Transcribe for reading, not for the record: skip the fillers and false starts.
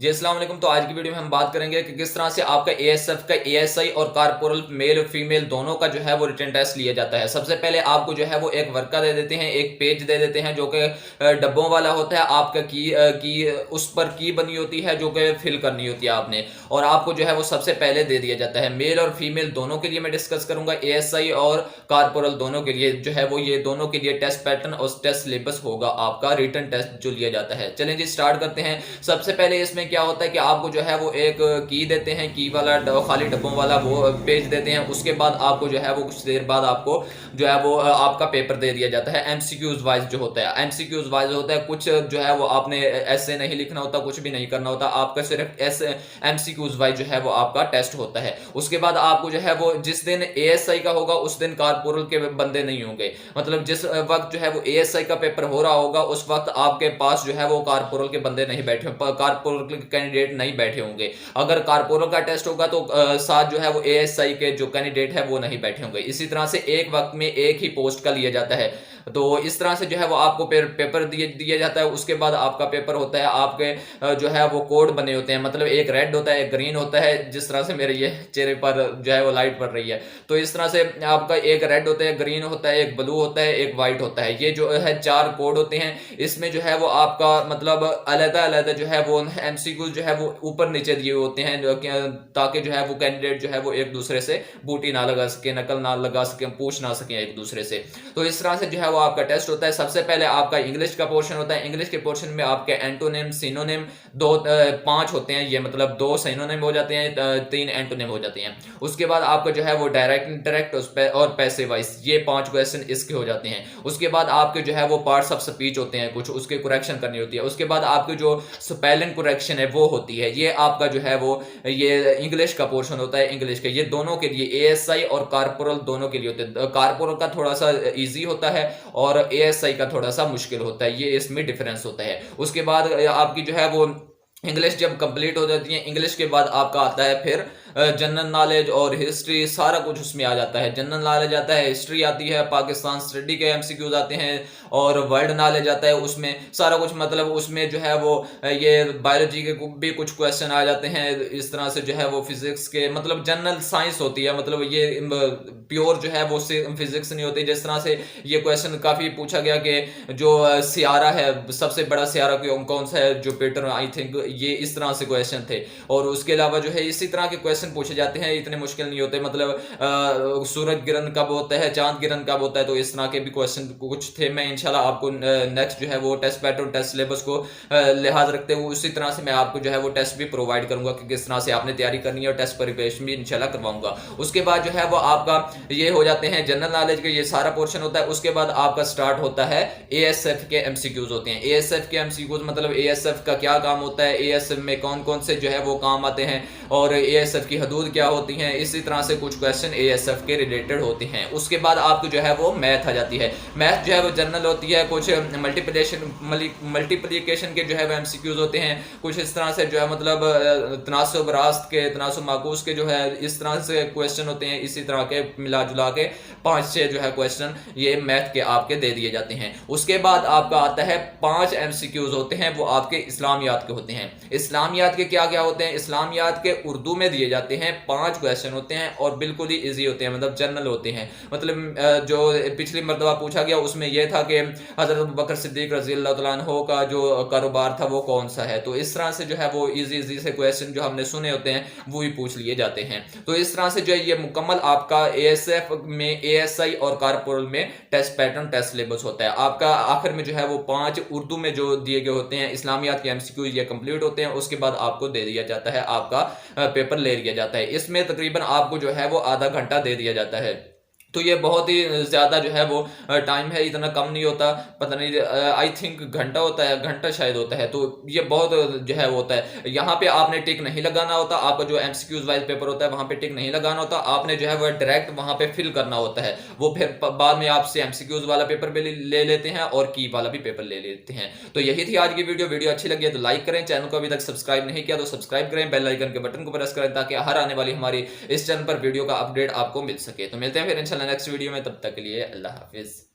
जी अस्सलाम वालेकुम। तो आज की वीडियो में हम बात करेंगे कि किस तरह से आपका एएसएफ का एएसआई और कारपोरल मेल फीमेल दोनों का जो है वो रिटन टेस्ट लिया जाता है। सबसे पहले आपको जो है वो एक वर्का दे देते हैं, एक पेज दे देते हैं जो कि डब्बों वाला होता है। आपका की उस पर की बनी होती है जो कि फिल करनी होती है आपने, और आपको जो है वो सबसे पहले दे दिया जाता है। मेल और फीमेल दोनों के लिए मैं डिस्कस करूंगा, एएसआई और कारपोरल दोनों के लिए जो है वो ये दोनों के लिए टेस्ट पैटर्न और टेस्ट सिलेबस होगा आपका रिटन टेस्ट जो लिया जाता है। चलें जी स्टार्ट करते हैं। सबसे पहले इसमें क्या होता है कि आपको जो है वो एक की देते हैं, की वाला खाली डब्बों वाला वो पेज देते हैं। उसके बाद आपको जो है वो कुछ देर बाद आपको जो है वो आपका पेपर दे दिया जाता है। एमसीक्यूज वाइज जो होता है, एमसीक्यूज वाइज होता है, कुछ जो है वो आपने ऐसे नहीं लिखना होता, कुछ भी नहीं करना होता, आपका सिर्फ ऐसे एमसीक्यूज वाइज जो है वो आपका टेस्ट होता है। उसके बाद आपको जो है वो जिस दिन एएसआई का होगा उस दिन कारपोरल के बंदे नहीं होंगे। मतलब जिस वक्त जो है वो एएसआई का पेपर हो रहा होगा उस वक्त आपके पास जो है वो कारपोरल के बंदे नहीं बैठे, कारपोरल के कैंडिडेट नहीं बैठे होंगे। अगर कारपोरल का टेस्ट होगा तो साथ जो है वो एएसआई के जो कैंडिडेट है वो नहीं बैठे होंगे। इसी तरह से एक वक्त में एक ही पोस्ट का लिया जाता है। तो इस तरह से जो है वो आपको पेपर दिया जाता है। उसके बाद आपका पेपर होता है, आपके जो है वो कोड बने होते हैं, मतलब एक रेड होता है, एक ग्रीन होता है। जिस तरह से मेरे ये चेहरे पर जो है वो लाइट पड़ रही है, तो इस तरह से आपका एक रेड होता है, ग्रीन होता है, एक ब्लू होता है, एक व्हाइट होता है। ये जो है 4 कोड होते हैं। इसमें जो है वो आपका मतलब अलग अलग जो है वो एमसीक्यू जो है वो ऊपर नीचे दिए होते हैं, ताकि जो है वो कैंडिडेट जो है वो एक दूसरे से बूटी ना लगा सके, नकल ना लगा सके, पूछ ना सके एक दूसरे से। तो इस तरह से जो है वो आपका टेस्ट होता है। सबसे पहले आपका इंग्लिश का पोर्शन होता है। इंग्लिश के पोर्शन में आपके एंटोनिम सिनोनिम 5 होते हैं। ये मतलब 2 सिनोनिम हो जाते हैं, 3 एंटोनिम हो जाते हैं। उसके बाद आपका जो है वो डायरेक्ट इंटरेक्ट और पैसिव वॉइस, ये 5 क्वेश्चन इसके हो जाते हैं। उसके बाद आपके जो है वो पार्ट्स ऑफ स्पीच होते हैं, कुछ उसके करेक्शन करनी होती है। उसके बाद आपकी जो स्पेलिंग करेक्शन है वो होती है। ये आपका जो है वो ये इंग्लिश का पोर्शन होता है। इंग्लिश के ये दोनों के लिए, एएसआई और कारपोरल दोनों के लिए होते हैं। कारपोरल का थोड़ा सा इजी होता है और एएसआई का थोड़ा सा मुश्किल होता है, ये इसमें डिफरेंस होता है। उसके बाद आपकी जो है वो इंग्लिश जब कंप्लीट हो जाती है, इंग्लिश के बाद आपका आता है फिर जनरल नॉलेज और हिस्ट्री, सारा कुछ उसमें आ जाता है। जनरल नॉलेज आता है, हिस्ट्री आती है, पाकिस्तान स्टडी के एमसीक्यूज आते हैं, और वर्ल्ड नॉलेज आता है। उसमें सारा कुछ मतलब उसमें जो है वो ये बायोलॉजी के भी कुछ क्वेश्चन आ जाते हैं। इस तरह से जो है वो फिजिक्स के मतलब जनरल साइंस होती है, मतलब ये प्योर जो है वो फिजिक्स नहीं होती। जिस तरह से ये क्वेश्चन काफी पूछा गया कि जो सियारा है, सबसे बड़ा सियारा कौन सा है, जुपिटर आई थिंक, ये इस तरह से क्वेश्चन थे। और उसके अलावा जो है इसी तरह के क्वेश्चन पूछे जाते हैं, इतने मुश्किल नहीं होते। मतलब सूरज गिरन कब होता है, चांद गिरन कब होता है, तो इस तरह के भी क्वेश्चन कुछ थे। मैं इंशाल्लाह आपको नेक्स्ट जो है वो टेस्ट पैटर्न टेस्ट सिलेबस को लिहाज रखते हुए उसी तरह से मैं आपको जो है वो टेस्ट भी प्रोवाइड करूंगा कि किस तरह से आपने तैयारी करनी है, और टेस्ट प्रिपरेशन भी इंशाल्लाह करवाऊंगा। उसके बाद जो है वो आपका ये हो जाते हैं जनरल नॉलेज के, ये सारा पोर्शन होता है। उसके बाद आपका स्टार्ट होता है एएसएफ के एमसीक्यूज होते हैं। एएसएफ के एमसीक्यूज मतलब एएसएफ का क्या काम होता है, एएसएफ में कौन कौन से जो है वो काम आते हैं, और एएसएफ की हदूद क्या होती हैं। इसी तरह से कुछ क्वेश्चन एएसएफ के रिलेटेड होते हैं। उसके बाद आपको जो है वो मैथ आ जाती है। मैथ जो है वो जनरल होती है। कुछ मल्टीप्लिकेशन के जो है वो एमसीक्यूज होते हैं। कुछ इस तरह से जो है मतलब तनासुब रास्त के, तनासुब माकूस के जो है इस तरह से क्वेश्चन होते हैं। इसी तरह के मिला जुला के 5-6 जो है क्वेश्चन ये मैथ के आपके दे दिए जाते हैं। उसके बाद आपका आता है 5 एमसीक्यूज होते हैं, वो आपके इस्लामियात के होते हैं। इस्लामियात के क्या क्या होते हैं, इस्लामियात के उर्दू में दिए जाते हैं। 5 क्वेश्चन होते हैं और बिल्कुल ही इजी होते हैं, मतलब जनरल होते हैं। मतलब जो पिछली मरतबा पूछा गया उसमें यह था कि हजरत अबू बकर सिद्दीक रज़ी अल्लाह तआला अन्हु का जो कारोबार था वो कौन सा है। तो इस तरह से जो है वो इजी से क्वेश्चन जो हमने सुने होते हैं वो ही पूछ लिए जाते हैं। तो इस तरह से जो है ये मुकम्मल आपका एएसएफ में, एएसआई और कारपोरल में टेस्ट पैटर्न टेस्ट सिलेबस होता है। आपका आखिर में जो है वो 5 उर्दू में जो दिए गए होते हैं इस्लामियात के एमसीक्यू, ये कंप्लीट होते हैं। उसके बाद आपको दे दिया जाता है, आपका पेपर ले लिया जाता है। इसमें तकरीबन आपको जो है वो आधा घंटा दे दिया जाता है। तो ये बहुत ही ज्यादा जो है वो टाइम है, इतना कम नहीं होता। पता नहीं, आई थिंक घंटा होता है, घंटा शायद होता है। तो ये बहुत जो है वो होता है। यहाँ पे आपने टिक नहीं लगाना होता, आपका जो एमसीक्यूज वाइज पेपर होता है वहां पे टिक नहीं लगाना होता। आपने जो है वो डायरेक्ट वहां पे फिल करना होता है। वो फिर बाद में आपसे एमसीक्यूज वाला पेपर भी ले लेते हैं और की वाला भी पेपर ले लेते हैं। तो यही थी आज की वीडियो अच्छी लगी है तो लाइक करें, चैनल को अभी तक सब्सक्राइब नहीं किया तो सब्सक्राइब करें, बेल आइकन के बटन को प्रेस करें ताकि हर आने वाली हमारी इस चैनल पर वीडियो का अपडेट आपको मिल सके। तो मिलते हैं फिर इंशाल्लाह नेक्स्ट वीडियो में, तब तक के लिए अल्लाह हाफिज।